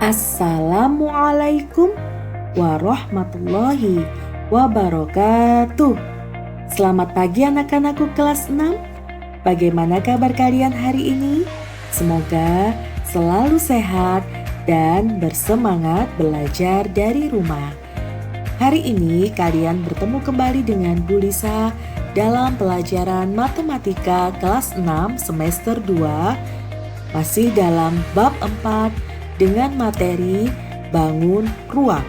Assalamualaikum warahmatullahi wabarakatuh. Selamat pagi anak-anakku kelas 6. Bagaimana kabar kalian hari ini? Semoga selalu sehat dan bersemangat belajar dari rumah. Hari ini kalian bertemu kembali dengan Bu Lisa dalam pelajaran matematika kelas 6 semester 2, masih dalam bab 4 dengan materi bangun ruang.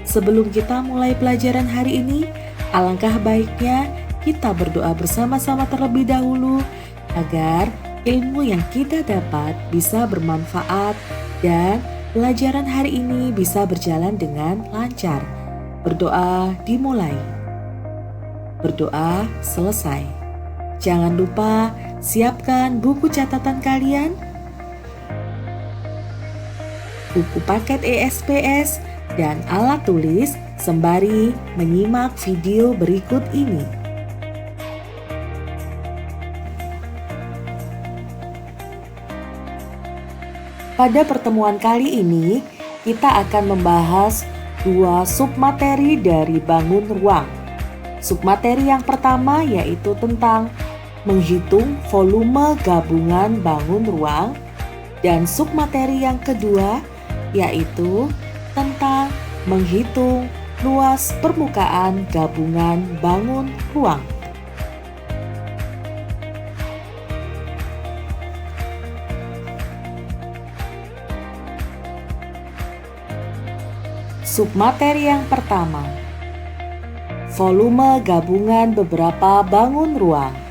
Sebelum kita mulai pelajaran hari ini, alangkah baiknya kita berdoa bersama-sama terlebih dahulu agar ilmu yang kita dapat bisa bermanfaat dan pelajaran hari ini bisa berjalan dengan lancar. Berdoa dimulai. Berdoa selesai. Jangan lupa siapkan buku catatan kalian, buku paket ESPS, dan alat tulis sembari menyimak video berikut ini. Pada pertemuan kali ini, kita akan membahas dua submateri dari bangun ruang. Submateri yang pertama yaitu tentang menghitung volume gabungan bangun ruang, dan submateri yang kedua yaitu tentang menghitung luas permukaan gabungan bangun ruang. Submateri yang pertama, volume gabungan beberapa bangun ruang.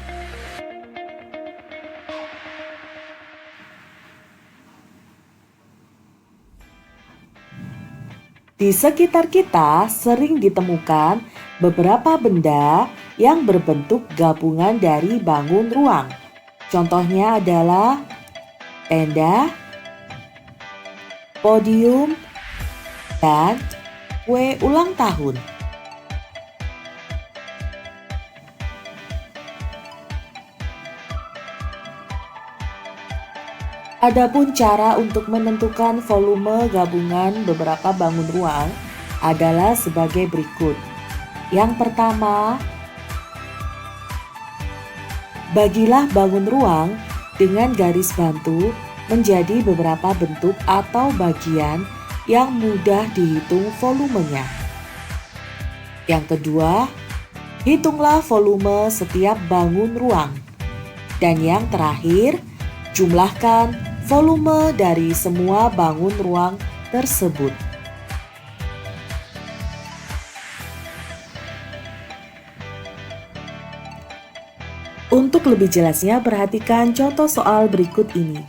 Di sekitar kita sering ditemukan beberapa benda yang berbentuk gabungan dari bangun ruang. Contohnya adalah tenda, podium, dan kue ulang tahun. Adapun cara untuk menentukan volume gabungan beberapa bangun ruang adalah sebagai berikut. Yang pertama, bagilah bangun ruang dengan garis bantu menjadi beberapa bentuk atau bagian yang mudah dihitung volumenya. Yang kedua, hitunglah volume setiap bangun ruang. Dan yang terakhir, jumlahkan volume dari semua bangun ruang tersebut. Untuk lebih jelasnya, perhatikan contoh soal berikut ini.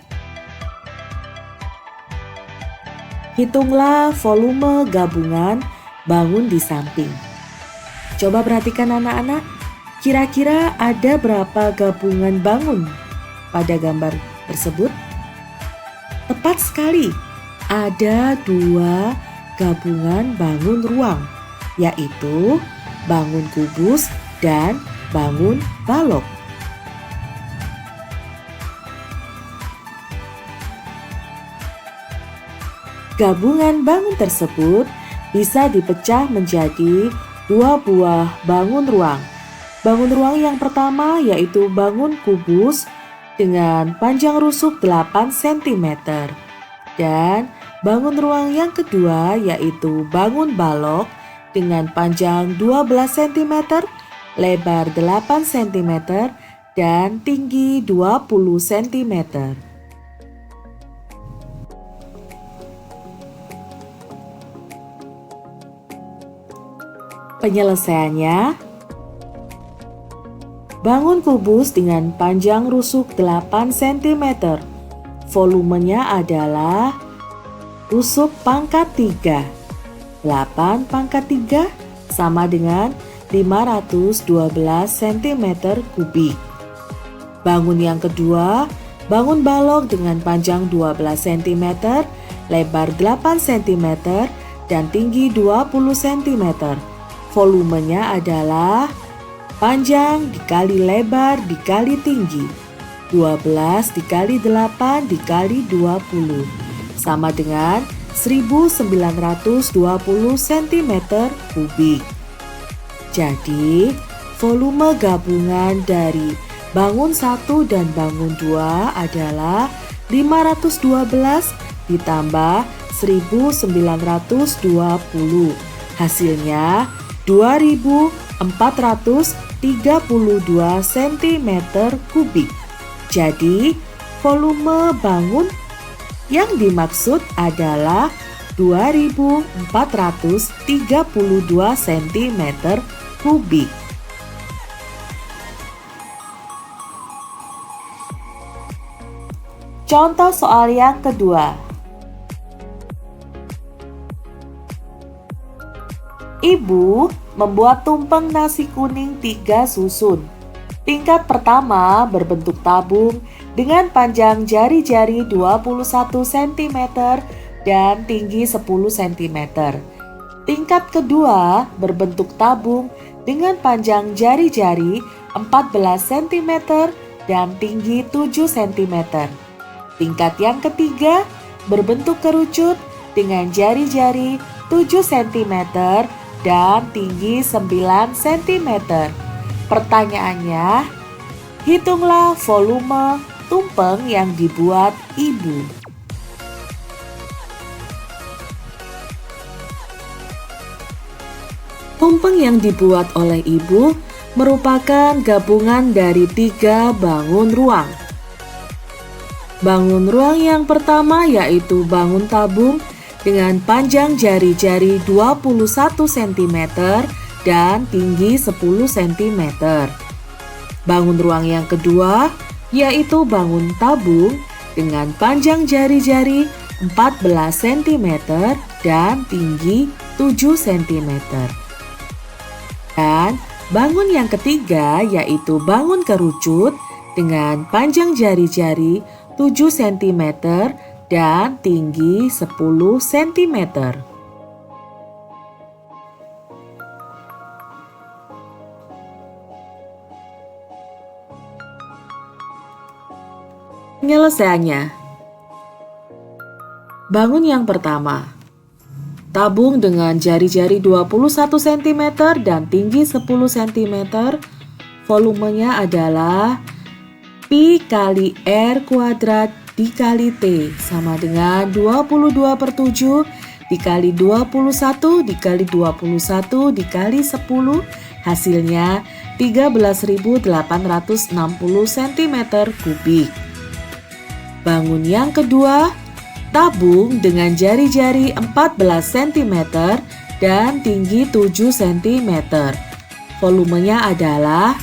Hitunglah volume gabungan bangun di samping. Coba perhatikan anak-anak, kira-kira ada berapa gabungan bangun pada gambar tersebut? Tepat sekali, ada 2 gabungan bangun ruang, yaitu bangun kubus dan bangun balok. Gabungan bangun tersebut bisa dipecah menjadi 2 buah bangun ruang. Bangun ruang yang pertama yaitu bangun kubus dengan panjang rusuk 8 cm. Dan bangun ruang yang kedua yaitu bangun balok dengan panjang 12 cm, lebar 8 cm, dan tinggi 20 cm. Penyelesaiannya, bangun kubus dengan panjang rusuk 8 cm. Volumenya adalah rusuk pangkat 3. 8 pangkat 3 sama dengan 512 cm kubik. Bangun yang kedua, bangun balok dengan panjang 12 cm, lebar 8 cm, dan tinggi 20 cm. Volumenya adalah panjang dikali lebar dikali tinggi. 12 dikali 8 dikali 20 sama dengan 1920 cm kubik. Jadi, volume gabungan dari bangun 1 dan bangun 2 adalah 512 ditambah 1920. Hasilnya 2432 cm kubik. Jadi, volume bangun yang dimaksud adalah 2432 cm kubik. Contoh soal yang kedua. Ibu membuat tumpeng nasi kuning 3 susun. Tingkat pertama berbentuk tabung dengan panjang jari-jari 21 cm dan tinggi 10 cm. Tingkat kedua berbentuk tabung dengan panjang jari-jari 14 cm dan tinggi 7 cm. Tingkat yang ketiga berbentuk kerucut dengan jari-jari 7 cm dan tinggi 9 cm. Pertanyaannya, hitunglah volume tumpeng yang dibuat ibu. Tumpeng yang dibuat oleh ibu merupakan gabungan dari 3 bangun ruang. Bangun ruang yang pertama yaitu bangun tabung dengan panjang jari-jari 21 cm dan tinggi 10 cm. Bangun ruang yang kedua yaitu bangun tabung dengan panjang jari-jari 14 cm dan tinggi 7 cm. Dan bangun yang ketiga yaitu bangun kerucut dengan panjang jari-jari 7 cm dan tinggi 10 cm. Penyelesaiannya. Bangun yang pertama. Tabung dengan jari-jari 21 cm dan tinggi 10 cm. Volumenya adalah Pi kali R kuadrat dikali T sama dengan 22/7 dikali 21 dikali 21 dikali 10. Hasilnya 13.860 cm kubik. Bangun yang kedua, tabung dengan jari-jari 14 cm dan tinggi 7 cm. Volumenya adalah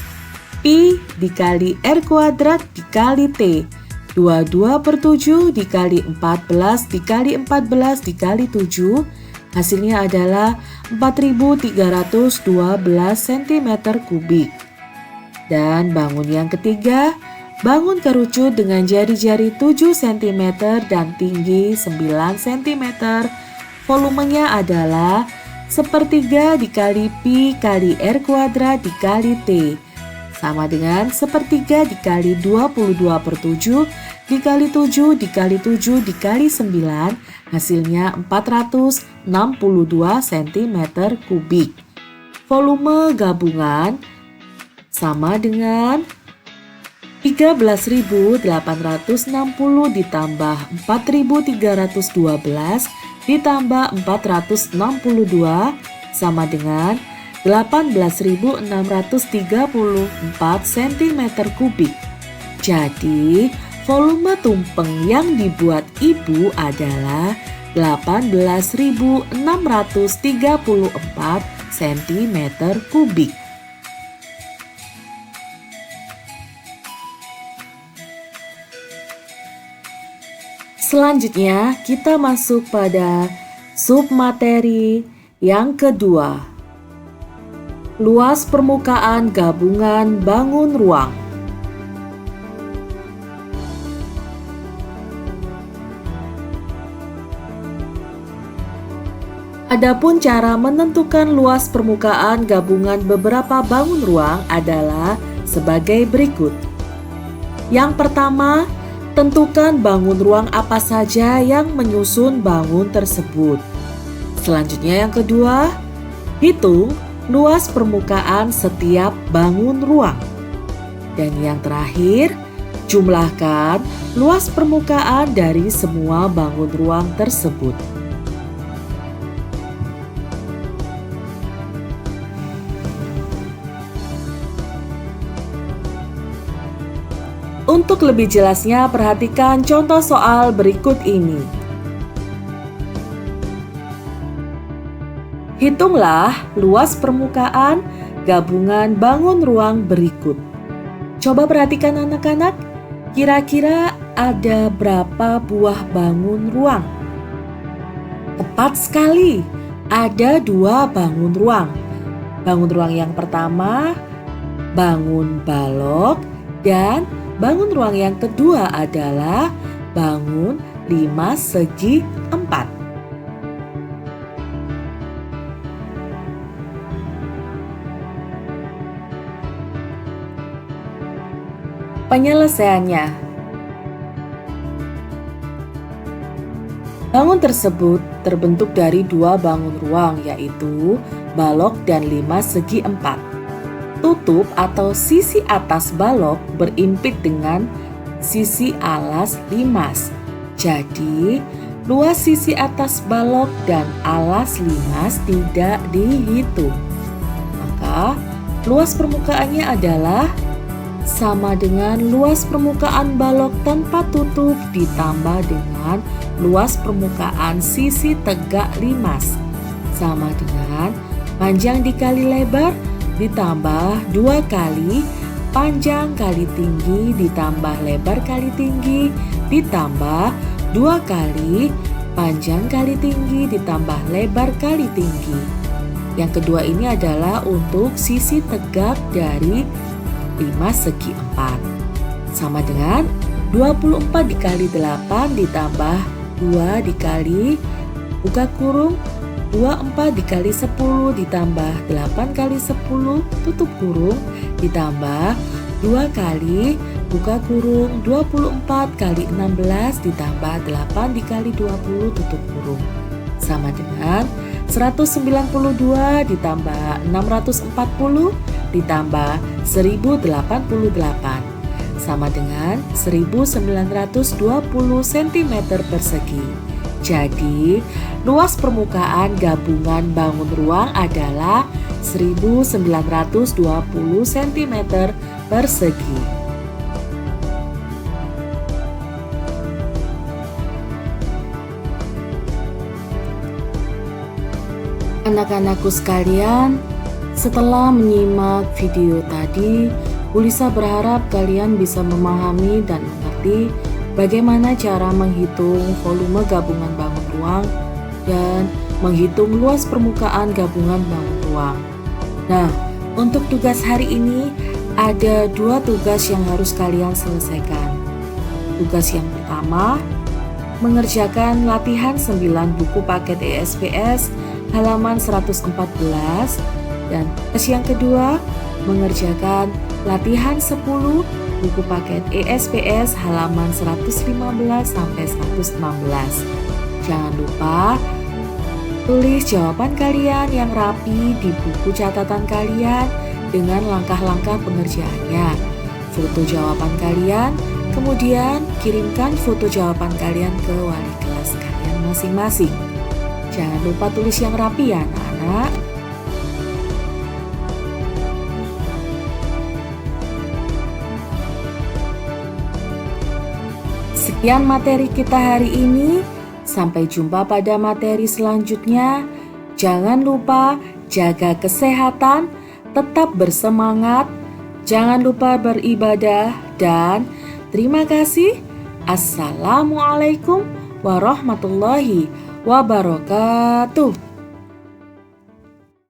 Pi dikali R kuadrat dikali T. 22/7 dikali 14 dikali 14 dikali 7. Hasilnya adalah 4.312 cm kubik. Dan bangun yang ketiga, bangun kerucut dengan jari-jari 7 cm dan tinggi 9 cm. Volumenya adalah 1/3 dikali Pi kali R kuadrat dikali T. Sama dengan 1/3 dikali 22/7 dikali 7 dikali 7 dikali 9. Hasilnya 462 cm kubik. Volume gabungan sama dengan 13.860 ditambah 4.312 ditambah 462 sama dengan 18.634 cm kubik. Jadi, volume tumpeng yang dibuat ibu adalah 18.634 cm kubik. Selanjutnya, kita masuk pada submateri yang kedua. Luas permukaan gabungan bangun ruang. Adapun cara menentukan luas permukaan gabungan beberapa bangun ruang adalah sebagai berikut. Yang pertama, Tentukan bangun ruang apa saja yang menyusun bangun tersebut. Selanjutnya yang kedua, hitung luas permukaan setiap bangun ruang. Dan yang terakhir, jumlahkan luas permukaan dari semua bangun ruang tersebut. Untuk lebih jelasnya, perhatikan contoh soal berikut ini. Hitunglah luas permukaan gabungan bangun ruang berikut. Coba perhatikan anak-anak, kira-kira ada berapa buah bangun ruang? Tepat sekali, ada 2 bangun ruang. Bangun ruang yang pertama, bangun balok, dan bangun ruang yang kedua adalah bangun 5 segi 4. Penyelesaiannya, bangun tersebut terbentuk dari 2 bangun ruang, yaitu balok dan 5 segi 4. Tutup atau sisi atas balok berimpit dengan sisi alas limas. Jadi, luas sisi atas balok dan alas limas tidak dihitung. Maka, luas permukaannya adalah sama dengan luas permukaan balok tanpa tutup ditambah dengan luas permukaan sisi tegak limas, sama dengan panjang dikali lebar ditambah 2 kali panjang kali tinggi ditambah lebar kali tinggi ditambah 2 kali panjang kali tinggi ditambah lebar kali tinggi. Yang kedua ini adalah untuk sisi tegak dari 5 segi 4, sama dengan 24 dikali 8 ditambah 2 dikali buka kurung 24 dikali 10 ditambah 8 kali 10 tutup kurung ditambah 2 kali buka kurung 24 kali 16 ditambah 8 dikali 20 tutup kurung, sama dengan 192 ditambah 640 ditambah 1088 sama dengan 1920 cm persegi. Jadi, luas permukaan gabungan bangun ruang adalah 1920 cm persegi. Anak-anakku sekalian, setelah menyimak video tadi, Bu Lisa berharap kalian bisa memahami dan mengerti bagaimana cara menghitung volume gabungan bangun ruang dan menghitung luas permukaan gabungan bangun ruang. Nah, untuk tugas hari ini ada 2 tugas yang harus kalian selesaikan. Tugas yang pertama, mengerjakan latihan 9 buku paket ESPS halaman 114, dan tugas yang kedua, mengerjakan latihan 10 buku paket ESPS halaman 115 sampai 116. Jangan lupa tulis jawaban kalian yang rapi di buku catatan kalian dengan langkah-langkah pengerjaannya. Foto jawaban kalian, kemudian kirimkan foto jawaban kalian ke wali kelas kalian masing-masing. Jangan lupa tulis yang rapi ya anak-anak. Sekian materi kita hari ini. Sampai jumpa pada materi selanjutnya. Jangan lupa jaga kesehatan, tetap bersemangat, jangan lupa beribadah, dan terima kasih. Assalamualaikum warahmatullahi wabarakatuh.